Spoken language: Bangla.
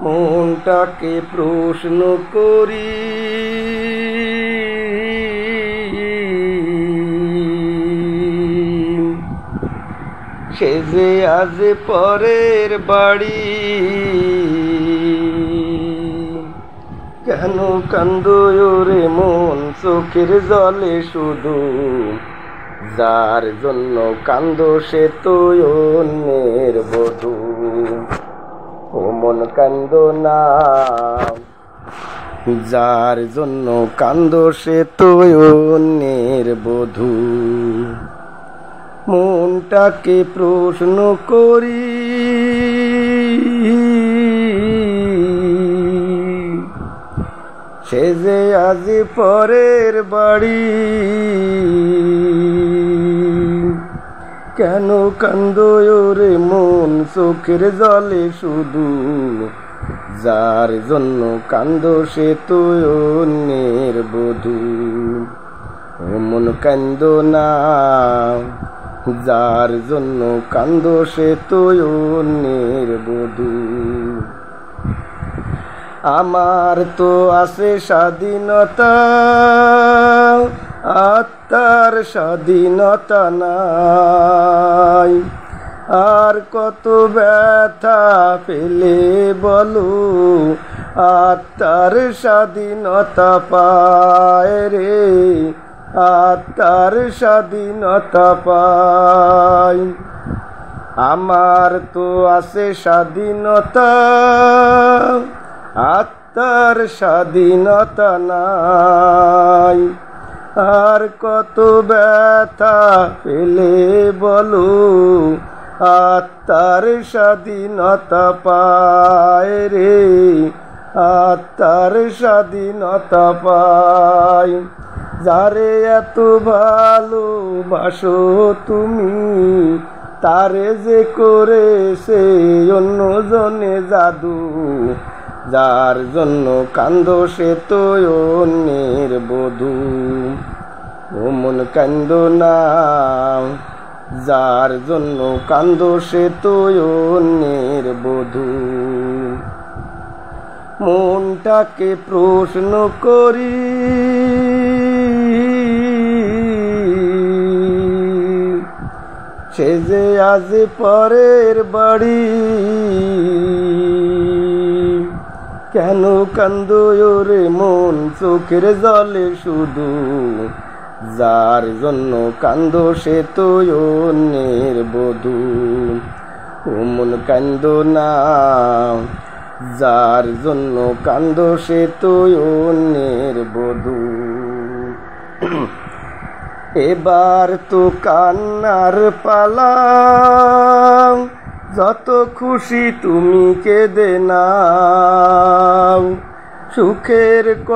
মনটাকে প্রশ্ন করি, সে যে আজ পরের বাড়ি। কেন কান্দো রে মন চোখের জলে শুধু, যার জন্য কান্দো সে তো অন্যের বধূ। ও মন কান্দো না, যার জন্য কান্দো সে তো অন্যের বধূ। মনটাকে প্রশ্ন করি, সে যে আজ পরের বাড়ি। কেন কান্দো রে মন চোখের জলে শুধু, যার জন্য কান্দো সে তো অন্যের বধূ। ও মন কান্দো না, যার জন্য কান্দো সে তো অন্যের বধূ। আমার তো আছে স্বাধীনতা, আত্মার স্বাধীনতা নাই। আর কত ব্যথা পেলে বলো, আত্মার স্বাধীনতা পায় রে, আত্মার স্বাধীনতা পায়। আমার তো আছে স্বাধীনতা, আত্মার স্বাধীনতা নাই। আর কত ব্যথা পেলে বলো, আত্মার স্বাধীনতা পায় রে, আত্মার স্বাধীনতা পায়। যারে এত ভালোবাসো তুমি, তারে যে করেছে অন্যজনে জাদু। যার জন্য কান্দো সে তো অন্যের বধূ। ও মন কান্দো না, যার জন্য কান্দো সে তো অন্যের বধূ। মনটাকে প্রশ্ন করি, সে যে আজ পরের বাড়ি। কেন কান্দো রে মন চোখের জলে শুধু, যার জন্য কান্দো সে তো অন্যের বধূ। ও মন কান্দো না, যার জন্য কান্দো সে তো অন্যের বধূ। এবার তো কান্নার পালা, যত খুশি তুমি কেঁদে নাও। সুখের